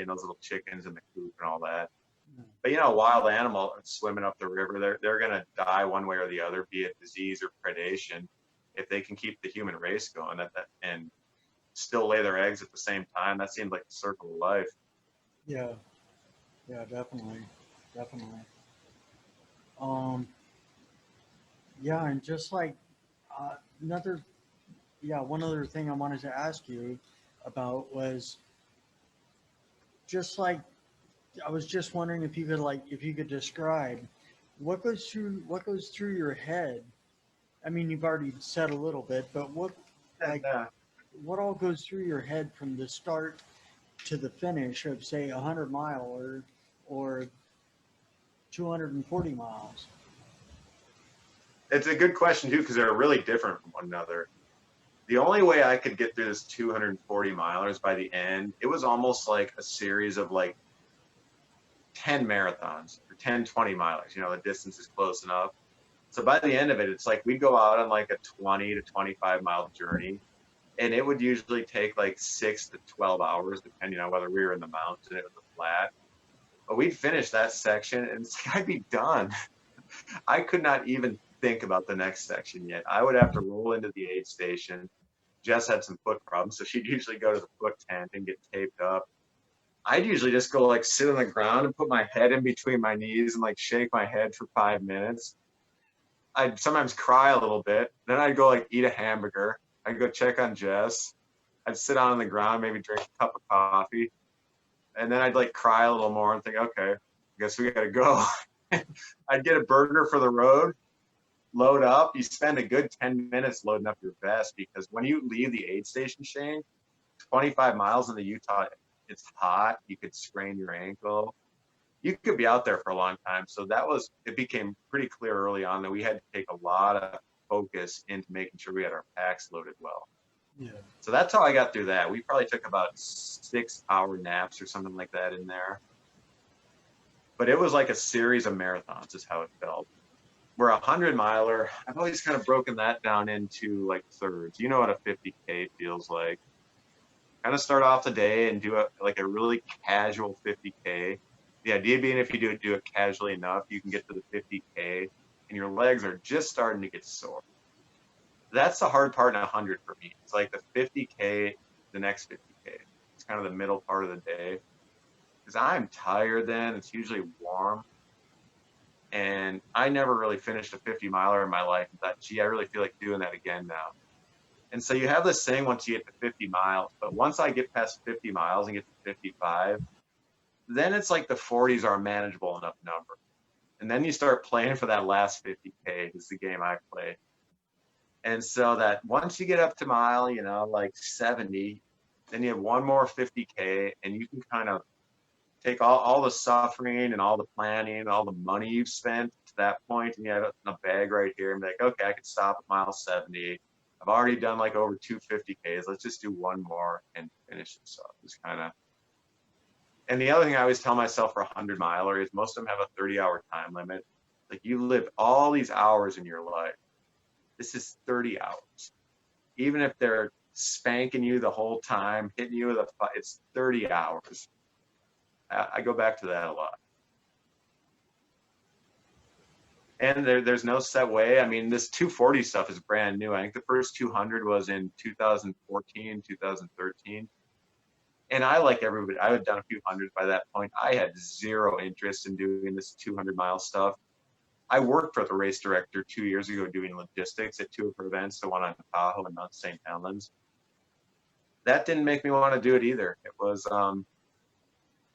seeing those little chickens in the coop and all that. But you know, a wild animal swimming up the river, they're gonna die one way or the other, be it disease or predation, if they can keep the human race going and still lay their eggs at the same time. That seems like the circle of life. Yeah, yeah, definitely, definitely. Um, yeah, and just like another, yeah, one other thing I wanted to ask you about was just like I was just wondering if you could if you could describe what goes through your head. I mean, you've already said a little bit, but like Yeah. what all goes through your head from the start to the finish of say 100 mile or 240 miles? It's a good question too, because they're really different from one another. The only way I could get through this 240 milers by the end, it was almost like a series of like 10 marathons or 10, 20 milers. You know, the distance is close enough. So by the end of it, it's like we'd go out on like a 20 to 25-mile journey. And it would usually take like 6 to 12 hours, depending on whether we were in the mountains and it was a flat. But we'd finish that section and it's like I'd be done. I could not even think about the next section yet. I would have to roll into the aid station. Jess had some foot problems, so she'd usually go to the foot tent and get taped up. I'd usually just go like sit on the ground and put my head in between my knees and like shake my head for 5 minutes. I'd sometimes cry a little bit. Then I'd go like eat a hamburger. I'd go check on Jess. I'd sit down on the ground, maybe drink a cup of coffee. And then I'd like cry a little more and think, okay, I guess we gotta go. I'd get a burger for the road, load up. You spend a good 10 minutes loading up your vest because when you leave the aid station, Shane, 25 miles into Utah, it's hot. You could sprain your ankle. You could be out there for a long time. So it became pretty clear early on that we had to take a lot of focus into making sure we had our packs loaded well. Yeah. So that's how I got through that. We probably took about 6-hour naps or something like that in there. But it was like a series of marathons is how it felt. We're a 100-miler. I've always kind of broken that down into like thirds. You know what a 50K feels like. Kind of start off the day and do a really casual 50K. The idea being if you do it casually enough, you can get to the 50K and your legs are just starting to get sore. That's the hard part in 100 for me. It's like the 50K, the next 50K. It's kind of the middle part of the day. Because I'm tired then. It's usually warm. And I never really finished a 50-miler in my life and thought, gee, I really feel like doing that again now. And so you have this thing once you get to 50 miles. But once I get past 50 miles and get to 55, then it's like the 40s are a manageable enough number. And then you start playing for that last 50K is the game I play. And so that once you get up to mile, like 70, then you have one more 50K and you can kind of take all the suffering and all the planning and all the money you've spent to that point, and you have it in a bag right here and be like, okay, I could stop at mile 70. I've already done like over 250Ks. Let's just do one more and finish this up. It's kind of. And the other thing I always tell myself for a 100-miler is most of them have a 30-hour time limit. Like you lived all these hours in your life. This is 30 hours. Even if they're spanking you the whole time, hitting you with it's 30 hours. I go back to that a lot. And there's no set way. I mean, this 240 stuff is brand new. I think the first 200 was in 2014, 2013. And I, like everybody, I had done a few hundreds by that point. I had zero interest in doing this 200-mile stuff. I worked for the race director 2 years ago doing logistics at two of her events, the one on Tahoe and Mount St. Helens. That didn't make me want to do it either. It was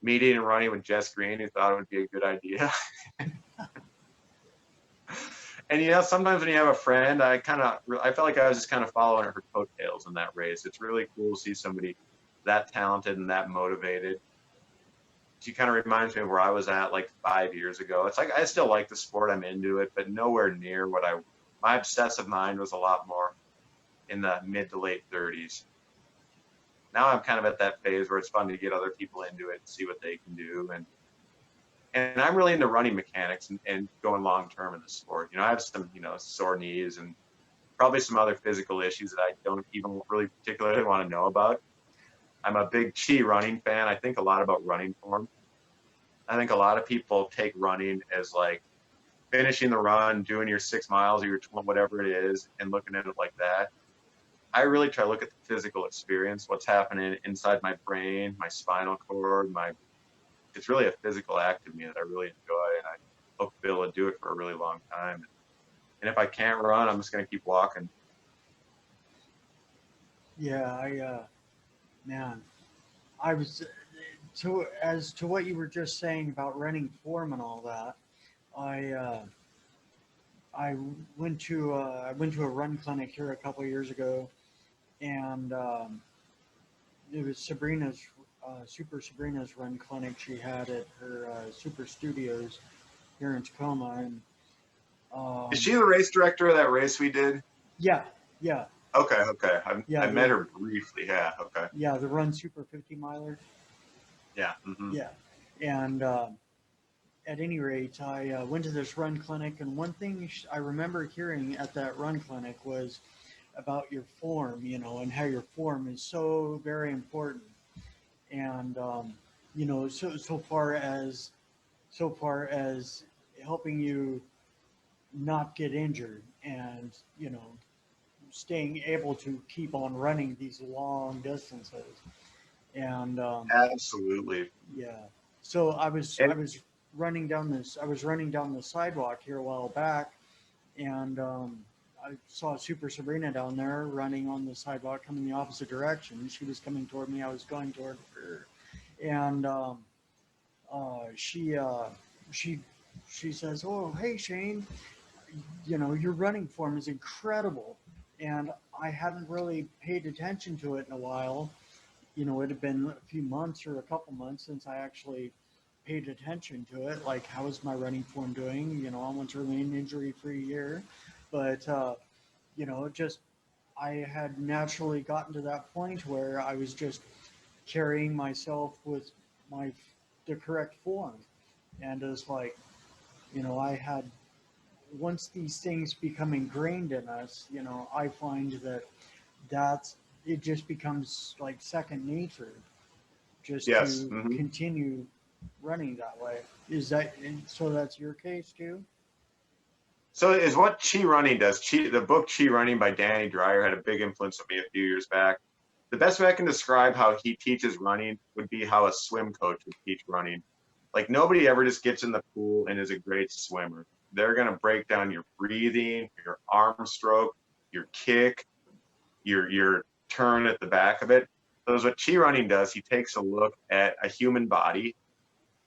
meeting and running with Jess Green, who thought it would be a good idea. And sometimes when you have a friend, I felt like I was just kind of following her coattails in that race. It's really cool to see somebody that talented and that motivated. She kind of reminds me of where I was at like 5 years ago. It's like I still like the sport, I'm into it, but nowhere near my obsessive mind was a lot more in the mid to late 30s. Now I'm kind of at that phase where it's fun to get other people into it and see what they can do. And I'm really into running mechanics and going long term in the sport. I have some, sore knees and probably some other physical issues that I don't even really particularly want to know about. I'm a big Chi running fan. I think a lot about running form. I think a lot of people take running as like finishing the run, doing your 6 miles or your 12, whatever it is, and looking at it like that. I really try to look at the physical experience, what's happening inside my brain, my spinal cord, my it's really a physical act to me that I really enjoy, and I hope to be able to do it for a really long time. And if I can't run, I'm just going to keep walking. Yeah, man, I was to as to what you were just saying about running form and all that. I I I went to a run clinic here a couple of years ago, and it was Super Sabrina's run clinic she had at her Super Studios here in Tacoma, and Is um, she the race director of that race we did? yeah, yeah, Okay, okay. yeah, I met her briefly. Yeah, okay. the Run Super 50 miler, Yeah. Hmm. yeah, and at any rate, I went to this run clinic, and one thing I remember hearing at that run clinic was about your form, and how your form is so very important. And so far as helping you not get injured, and staying able to keep on running these long distances. And Absolutely. yeah, so And I was running down the sidewalk here a while back, and I saw Super Sabrina down there running on the sidewalk, coming the opposite direction. She was coming toward me. I was going toward her, and uh, she uh, she she says, "Oh, hey Shane, your running form is incredible," and I hadn't really paid attention to it in a while. It had been a few months or a couple months since I actually paid attention to it. Like, how is my running form doing? I want to remain injury-free year, but just I had naturally gotten to that point where I was just carrying myself with my the correct form, and it's like, I had once these things become ingrained in us, I find that that's it just becomes like second nature just yes. to Hmm. continue running that way. Is that so? That's your case too? So is what Chi Running does. The book Chi Running by Danny Dreyer had a big influence on me a few years back. The best way I can describe how he teaches running would be how a swim coach would teach running. Like nobody ever just gets in the pool and is a great swimmer. They're going to break down your breathing, your arm stroke, your kick, your turn at the back of it. So what Chi Running does, he takes a look at a human body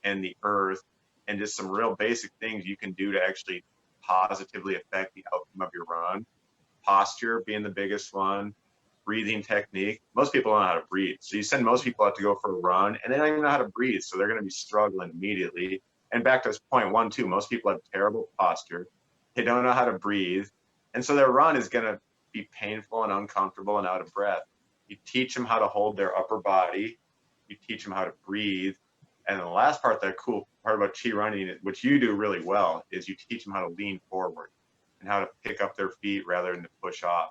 and the earth and just some real basic things you can do to actually positively affect the outcome of your run. Posture being the biggest one, breathing technique. Most people don't know how to breathe. So you send most people out to go for a run and they don't even know how to breathe. So they're going to be struggling immediately. And back to this point one, too, most people have terrible posture. They don't know how to breathe. And so their run is going to be painful and uncomfortable and out of breath. You teach them how to hold their upper body. You teach them how to breathe. And the last part, the cool part about Chi running, which you do really well, is you teach them how to lean forward and how to pick up their feet rather than to push off.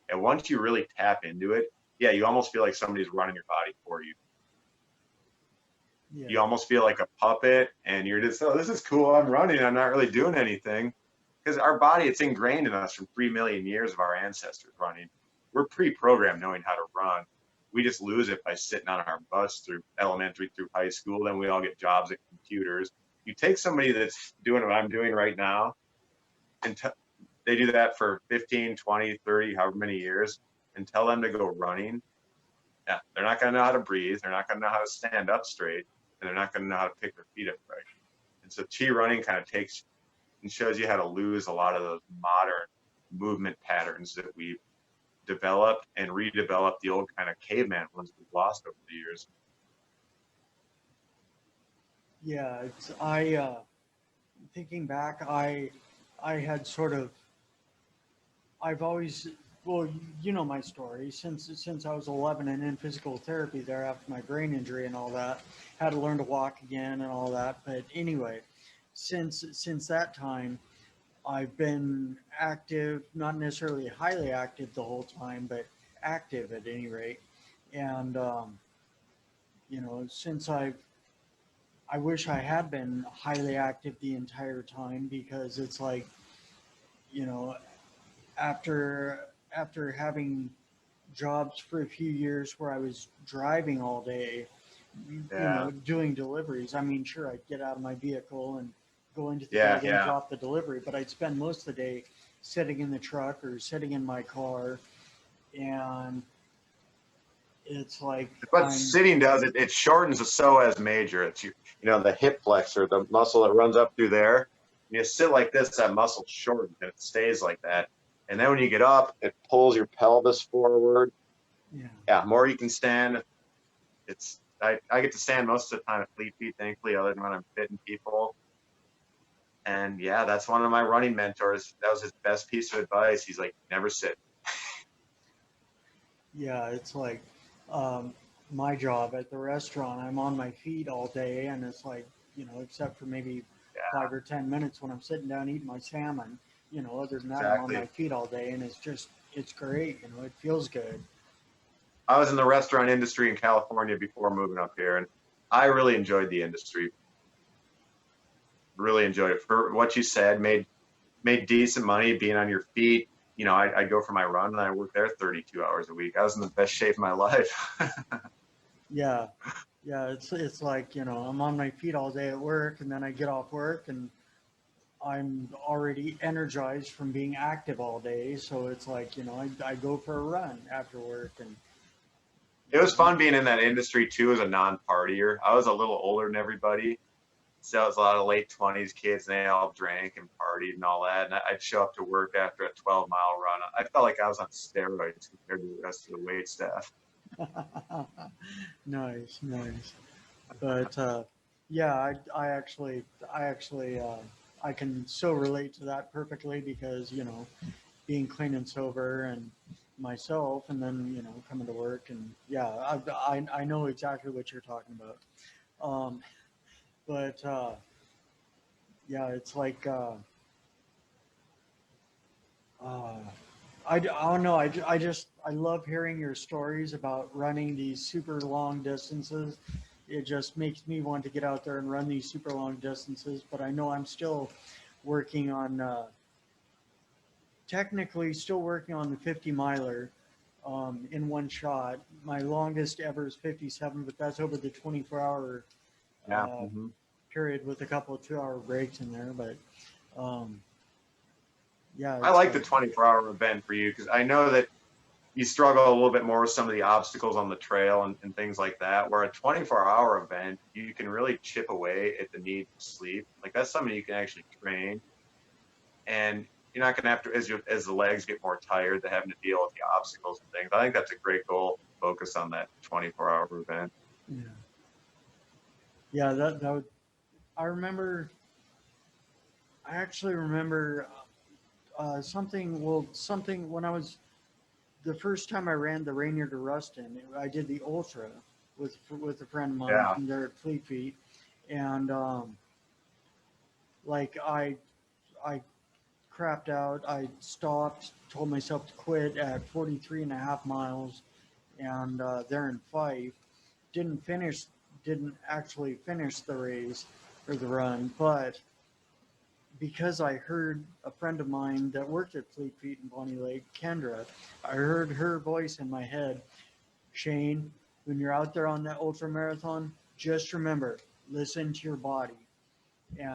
And once you really tap into it, yeah, you almost feel like somebody's running your body for you. Yeah, You almost feel like a puppet and you're just, oh, this is cool. I'm running. I'm not really doing anything. Because our body, it's ingrained in us from 3 million years of our ancestors running. We're pre-programmed knowing how to run. We just lose it by sitting on our butts through elementary through high school. Then we all get jobs at computers. You take somebody that's doing what I'm doing right now and they do that for 15, 20, 30, however many years, and tell them to go running, yeah, they're not going to know how to breathe. They're not going to know how to stand up straight, and they're not going to know how to pick their feet up right. And so Chi running kind of takes and shows you how to lose a lot of those modern movement patterns that we've developed and redeveloped the old kind of caveman ones we've lost over the years. yeah. It's thinking back, I had sort of I've always well, my story since I was 11 and in physical therapy there after my brain injury and all that, had to learn to walk again and all that. But anyway, since that time, I've been active, not necessarily highly active the whole time, but active at any rate. And since I wish I had been highly active the entire time, because it's like, you know, after having jobs for a few years where I was driving all day, Yeah. doing deliveries. I mean, sure, I'd get out of my vehicle and go into the Yeah. building, Yeah. drop the delivery, but I'd spend most of the day sitting in the truck or sitting in my car, and it's like What I'm, sitting does, it shortens the psoas major. It's the hip flexor, the muscle that runs up through there. When you sit like this, that muscle shortens and it stays like that. And then when you get up, it pulls your pelvis forward. yeah, Yeah, more you can stand. I get to stand most of the time at Fleet Feet, thankfully, other than when I'm fitting people. And yeah, that's one of my running mentors. That was his best piece of advice. He's like, never sit. yeah, it's like um, my job at the restaurant. I'm on my feet all day, and it's like, except for maybe Yeah, 5 or 10 minutes when I'm sitting down eating my salmon. Other than that, I'm on my exactly. feet all day, and it's great. It feels good. I was in the restaurant industry in California before moving up here, and I really enjoyed the industry. Really enjoyed it for what you said. Made decent money being on your feet. I'd go for my run and I worked there 32 hours a week. I was in the best shape of my life. Yeah, yeah. It's like, I'm on my feet all day at work, and then I get off work and I'm already energized from being active all day. So it's like, I go for a run after work, and It was you know, fun being in that industry too as a non-partier. I was a little older than everybody. So it was a lot of late 20s kids, and they all drank and partied and all that. And I'd show up to work after a 12-mile run. I felt like I was on steroids compared to the rest of the wait staff. nice, nice. But yeah, I actually, I can so relate to that perfectly, because being clean and sober and myself, and then coming to work, and yeah, I know exactly what you're talking about. Um, but yeah, it's like uh, I don't know. I love hearing your stories about running these super long distances. It just makes me want to get out there and run these super long distances. But I know I'm still working on, technically still working on the 50 miler in one shot. My longest ever is 57, but that's over the 24-hour Yeah. uh, period with a couple of 2-hour breaks in there. But um, yeah, I it's like the like, 24-hour event for you because I know that you struggle a little bit more with some of the obstacles on the trail and things like that. Where a 24-hour event, you can really chip away at the need for sleep. Like that's something you can actually train, and you're not going to have to as the legs get more tired, to having to deal with the obstacles and things. I think that's a great goal. Focus on that 24-hour event. yeah, yeah. That would, I remember. I actually remember something. Well, something when I was the first time I ran the Rainier to Ruston. I did the ultra with a friend of mine Yeah. from there at Fleet Feet, and like I crapped out. I stopped, told myself to quit at 43 and a half miles, and there in Fife, didn't finish, didn't actually finish the race or the run, but because I heard a friend of mine that worked at Fleet Feet in Bonnie Lake, Kendra, I heard her voice in my head. Shane, when you're out there on that ultra marathon, just remember, listen to your body.